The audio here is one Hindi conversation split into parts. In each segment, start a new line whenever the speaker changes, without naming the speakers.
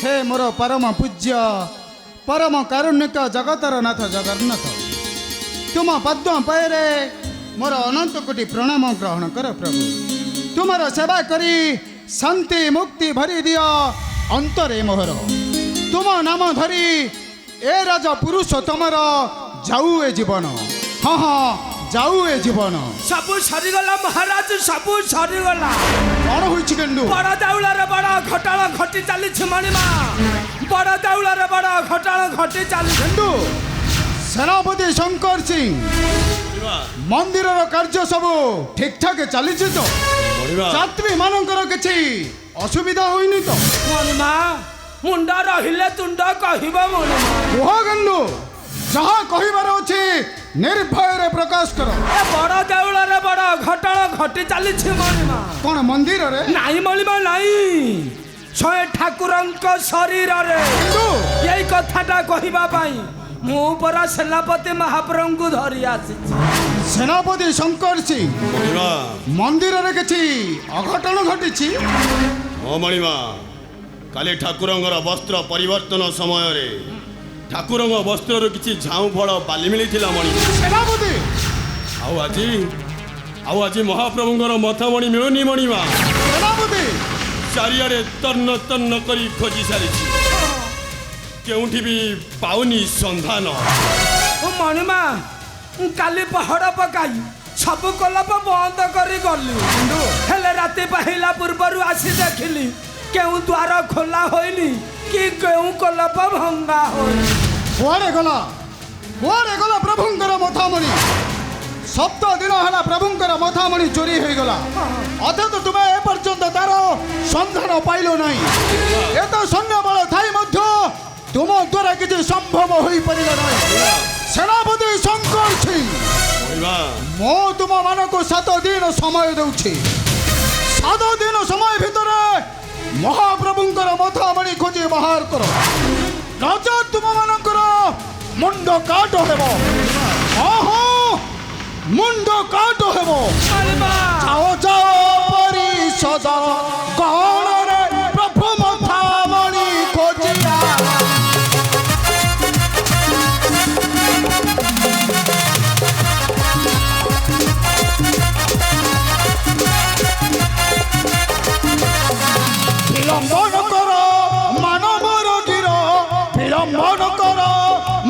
हे मोर परम पूज्य परम कारुण्यक जगतर नाथ जगन्नाथ तुम पद्म पायरे मोर अनंत कोटि प्रणाम ग्रहण कर प्रभु तुमर सेवा करी शांति मुक्ति भरी दियो अंतरे मोहर तुम नाम धरी ए राजा पुरुष तुमर जाऊ ए जीवन हाँ हाँ जाऊ ए जीवन
सबू सरीगला महाराज सबू सरीगला
कौन होइछि केंदु
बड़ दाउलार बड़ घटाळ घटी चली मणिमा बड़ दाउलार बड़ घटाळ घटी चली
केंदु सेनापति शंकर सिंह मंदिर कार्य सब ठीक ठाक चली तो यात्री मानकर किसी असुविधा होइनी तो
मणिमा मुंड रहिले तुंड कहब मणिमा
कुह केंदु जहाँ कहबार अछि निर्भय रे प्रकाश कर
ए बड़ दाउलार बड़ घटाळ घटी चली मणिमा
कौन मंदिर रे
नाई मणिमा नाई स्वयं ठाकुरंक शरीर रे यही कथाटा कहबा पाई मु परा सेनापति महाप्रभु को धरी आसी
सेनापति शंकर सिंह मंदिर रे किछि अघटन घटिछि
ओ मणिमा काली ठाकुरंगर वस्त्र परिवर्तन समय रे ठाकुरंग वस्त्र किछि झाऊ फल बाली मिलिथिला मणि
सेनापति
आउ आज महाप्रभुंगर मथामणि मिलुनी मणिमा
सेनापति
चारियारे तन्न तन्न करी खोजी सारिछि केउठी भी पाउनी संधान
ओ मणिमा काली पहाड़ पकाई सब कलप बंद करी गली हेले राति पहला पूर्व आसी देखिली केउ द्वार खोला होइनी कि केउ कलप भंगा होई
कुआड़े गला प्रभुंकर मथामणि सप्त दिन है प्रभुंकर मथामणि चोरी हो गला अथच तुम्हें ए पर्यंत तार संधान पाइल नहीं एत सैन्य बल थाई मध्य तुम द्वारा किसी संभव हो पार नहीं सेनापति शंकर सिंह मो तुम मान को 7 दिन समय दूची 7 दिन समय भितर महाप्रभुंकर मथामणि खोजी बाहर कर राजा तुम मानकर मुंड काट हेब मुंड काट हेब जाओ जाओ परिषद कौन रे प्रभु मथामणि खोजिया विलंबन कर मानवर गिर विलंबन कर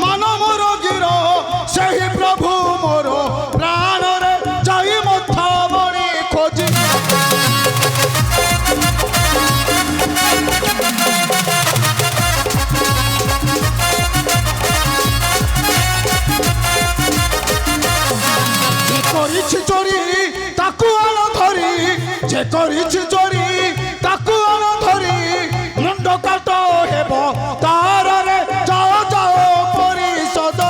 मानवर गिर सही प्रभु मोर प्राण रे जाई मथामणि खोजी जे करिछि चोरी ताकू आन धरी जे करिछि चोरी ताकू आन धरी मुंड काट हेब तार रे जाओ जाओ परिषद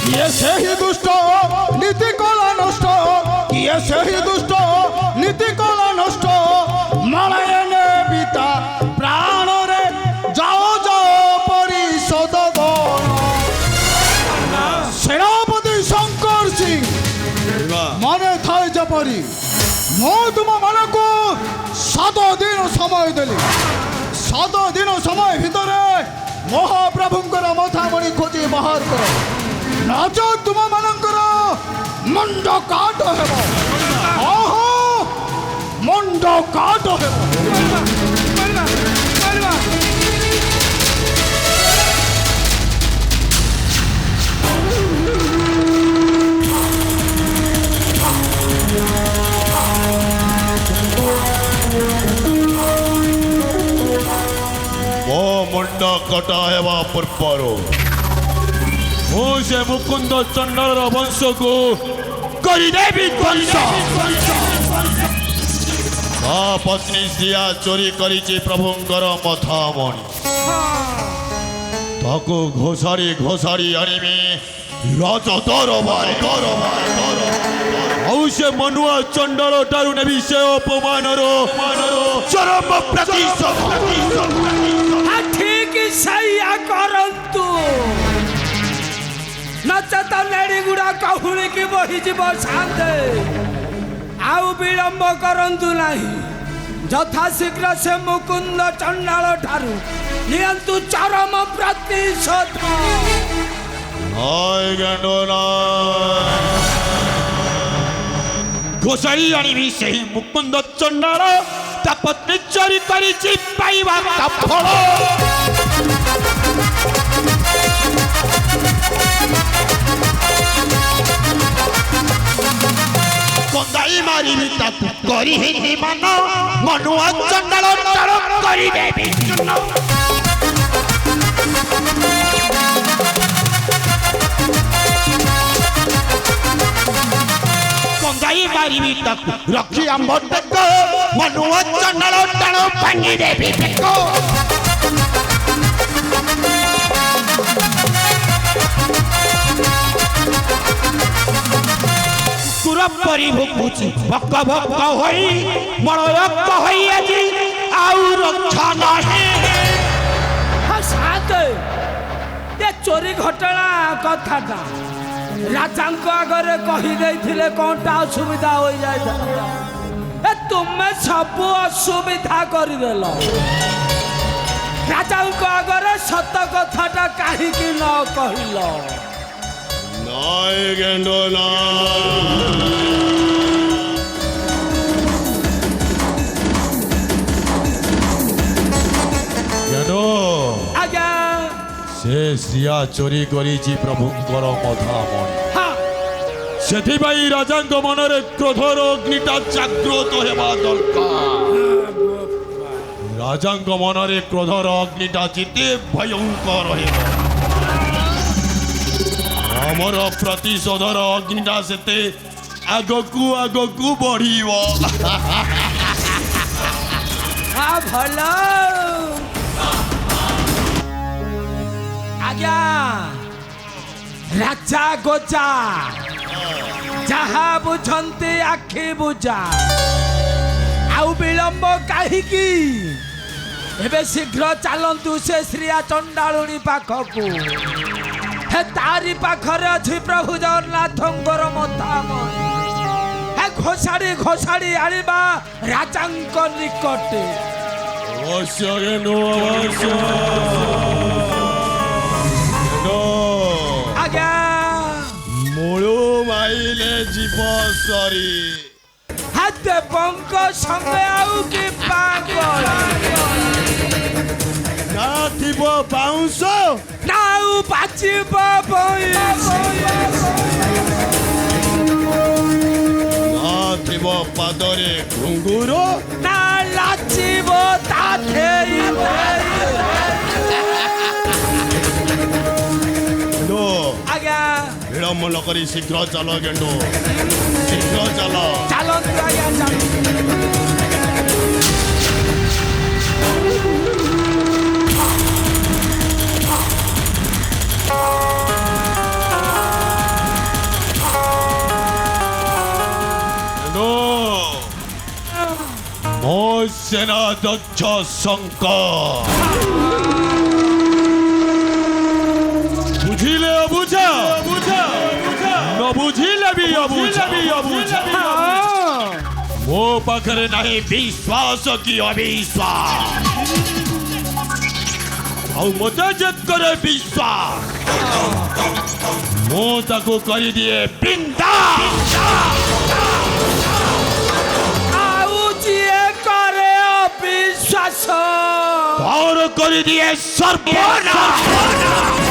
किए से ही दुष्ट नीति कला नष्ट किए से ही दुष्ट नीति कला नष्ट मलय ने पिता प्राण रे जाओ जाओ परिषद सेनापति शंकर सिंह माने थाए जपरी मो तुम मन को 7 दिन समय देली 7 दिन समय भितर महाप्रभुंकर मथामणि खोजी बाहर कर राजा तुम मानकर मुंड काट हेब मुंड काट हेब
मो मुंड कटा हेबा पूर्वरु से मुकुंद चंडर वंश को करिदेवी ध्वंस पत्नी सिया चोरी करिछि प्रभुंकर मथामणि ताको घोषारी घोषारी आनिमी राजदर से मनुआ चंडर ठारू नेबी से अपमानर चरम प्रतिशोध
ठीक सैया करंतु ନହେଲେ ତ ନେଡ଼ି ଗୁଡ଼ା କହୁଳିକି ବହିଯିବ ଶାନ୍ତେ। ଆଉ ବିଳମ୍ବ କରନ୍ତୁ ନାହିଁ, ଯଥାଶୀଘ୍ର ସେ ମୁକୁନ୍ଦ ଚଣ୍ଡାଳ ଠାରୁ ନିଅନ୍ତୁ ଚରମ ପ୍ରତିଶୋଧ।
নয় গেল নয়,
ঘোষারি আনিবি সেই মুকুন্দ চণ্ডাଳ ତା ପତ୍ନୀ ଚୋରି କରିଛି ପାଇବା ତା ଫଳ। କନ୍ଦାଇ ମାରିବି ତାକୁ କରିହିନି ମାନ, ମନୁଆ ଚଣ୍ଡାଳ ତଳ କରିଦେବି ଚୂନ। କନ୍ଦାଇ ମାରିବି ତାକୁ ରଖି ଆମ୍ବ ଟେକ, ମନୁଆ ଚଣ୍ଡାଳ ତଳ ଭାଙ୍ଗିଦେବି ବେକ। କୁକୁର ପରି ଭୁକୁଛି ଭକ ଭକ ହୋଇ, ମଳୟକ ହୋଇ ଆଜି ଆଉ ରକ୍ଷା ନାହିଁ।
ଶାନ୍ତେ, ଏ ଚୋରି ଘଟଣା କଥାଟା ରାଜାଙ୍କ ଆଗରେ କହିଦେଇଥିଲେ କଣଟା ଅସୁବିଧା ହୋଇଯାଇଥିଲା। ଏ ତୁମେ ସବୁ ଅସୁବିଧା କରିଦେଲ। ରାଜାଙ୍କ ଆଗରେ ସତ କଥାଟା କାହିଁକି ନ କହିଲ?
নয় গেল নয়।
কেন
ଆଜ୍ଞା,
ସେ ଶ୍ରିୟା ଚୋରି କରିଛି ପ୍ରଭୁଙ୍କର ମଥାମଣି।
ହଁ,
ସେଥିପାଇଁ ରାଜାଙ୍କ ମନରେ କ୍ରୋଧର ଅଗ୍ନିଟା ଜାଗ୍ରତ ହେବା ଦରକାର। ରାଜାଙ୍କ ମନରେ କ୍ରୋଧର ଅଗ୍ନିଟା ଯେତେ ଭୟଙ୍କର ହେବ, ଆମର ପ୍ରତିଶୋଧର ଅଗ୍ନିଟା ସେତେ ଆଗକୁ ଆଗକୁ ବଢିବ।
ଭଲ। ଆଜ୍ଞା, ରାଜା ଗୋଜା ଯାହା ବୁଝନ୍ତି ଆଖି ବୁଝା। ଆଉ ବିଳମ୍ବ କାହିଁକି? ଏବେ ଶୀଘ୍ର ଚାଲନ୍ତୁ ସେ ଶ୍ରିୟା ଚଣ୍ଡାଳୁଣୀ ପାଖକୁ। ହେ ତାରି ପାଖରେ ଅଛି ପ୍ରଭୁ ଜଗନ୍ନାଥଙ୍କର ମଥାମଣି। ହେ ଘୋଷାଡ଼ି ଘୋଷାଡ଼ି ଆଣିବା ରାଜାଙ୍କ ନିକଟେ।
অবশ্য গেল অবশ্য
ଆଜ୍ଞା,
মূল মাইলে জীব সরি।
ହେ ଦେବଙ୍କ ସଙ୍ଗେ ଆଉ କି ପାଗଳ
না থিব বাউঁশ,
ନା ଆଉ ବାଜିବ ବଇଁଶ।
না থিব পাদরে ঘুঙ্গুর,
ନା ଲାଚିବ ତା ଧେଇ ଆଜ୍ଞା,
বিড়ম্ব নকরি শীঘ্র চাল গেন্ডু, শীঘ্র চাল।
ଚାଲନ୍ତୁ ଆଜ୍ଞା, ଚାଲନ୍ତୁ।
ମୋ ସେନାଧ୍ୟକ୍ଷ ଶଙ୍କ ବୁଝିଲେ ଅବୁଝ, ନ ବୁଝିଲେ ବି ଅବୁଝ। ମୋ ପାଖରେ ନାହିଁ ବିଶ୍ୱାସ କି ଅବିଶ୍ୱାସ, ଆଉ ମୋତେ ଯେ କରେ ବିଶ୍ୱାସ, ମୁଁ ତାକୁ କରିଦିଏ ବିନ୍ଧା।
ଆଉ ଯିଏ କରେ ଅବିଶ୍ୱାସ
ଘର କରିଦିଏ ସର୍ବନାଶ।